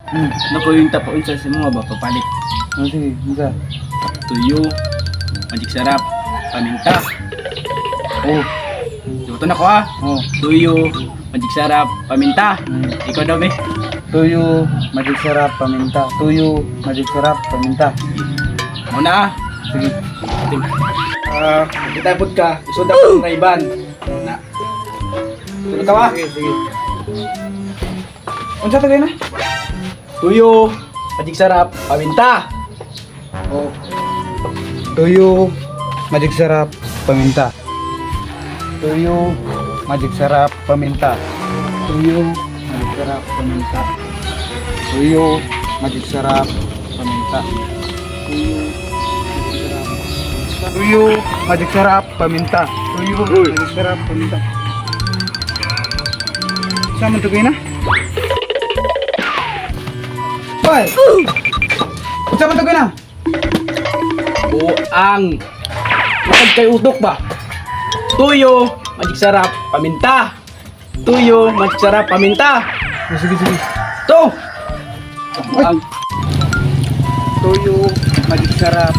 Nako yung tapaon sa mga ba papalit. Sige, unsa? Tuyo, magic sarap, paminta. Oh, Ito na ko ha. oh. Tuyo, magic sarap, paminta. Ikaw daw be. Tuyo, magic sarap, paminta. Tuyo, magic sarap, paminta. Muna ah. Sige. Kitapod ka, isuda ko ng iban. Na. Tulo ka wa? Sige. Unsa to na? Tuyo, magic sarap, paminta. Oh. Tuyo, magic sarap, paminta. Tuyo, magic sarap, paminta. Tuyo, magic sarap, paminta. Tuyo, magic sarap, paminta. Tuyo, magic sarap, paminta. Tuyo, magic sarap, paminta. Sama to na? Hoy! Sama to na? Buang. Matag kay utok ba? Tuyo, magic sarap, paminta. Tuyo, magic sarap, paminta. Oh, sige, sige. To. Buang. Tuyo, magic sarap,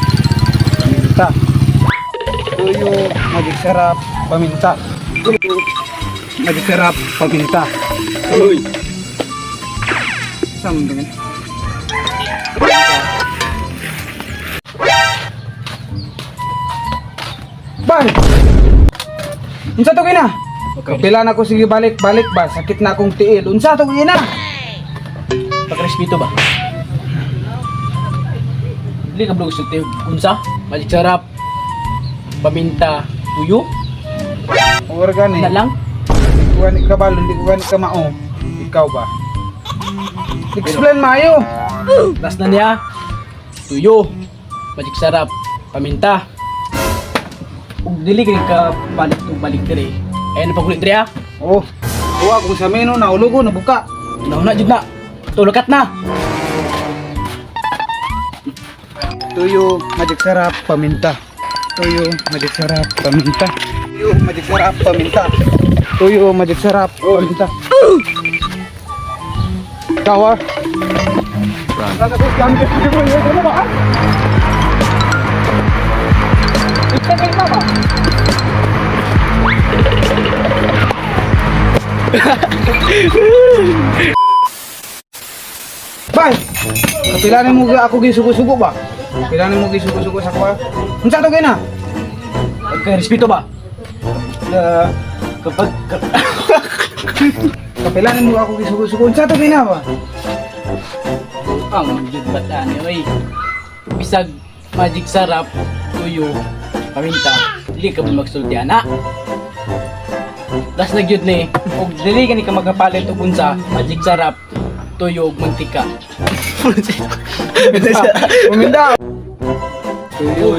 paminta. Tuyo, magic sarap, paminta. Tuyo, magic sarap, paminta. Uy. Sama to na? Bal! Unsa to kina? Kapila na ko sige balik ba? Sakit na akong tiil. Unsa to kina? Pagrespeto ba? Dili ka blog sulti unsa? Magic sarap, paminta, tuyo. Or gani. Na lang. Kuha ni kabalo, hindi ko gani ka mao. Ikaw ba? Explain mayo. Tas na niya. Tuyo, magic sarap, paminta. Ug dili kay ka balik dire. Ayun pagulit dire ah. Oh. Kuha kung sa meno na ulugo na buka. Nauna jud na. Tulukat na. Tuyo, magic sarap, paminta. Tuyo, magic sarap, paminta. Tuyo, magic sarap, paminta. Tuyo, magic sarap, paminta. Kawa. Nasa ko gamit ko mo ba? Ito kay mama. Bay. Kapilanin mo ga ako gisugo-sugo ba? Kapilanin mo gisugo-sugo sa kuha. Unsa to kina? Pagrespeto ba? Kapag Kapilanin mo ako gisugo-sugo. Unsa to kina ba? ang jud batan oy. Bisag magic sarap, tuyo, paminta. Dili ka magsulti ana. Das na gyud ni og dili ka ni ka magapalit og unsa, magic sarap, tuyo ug mantika. Uminda. Tuyo,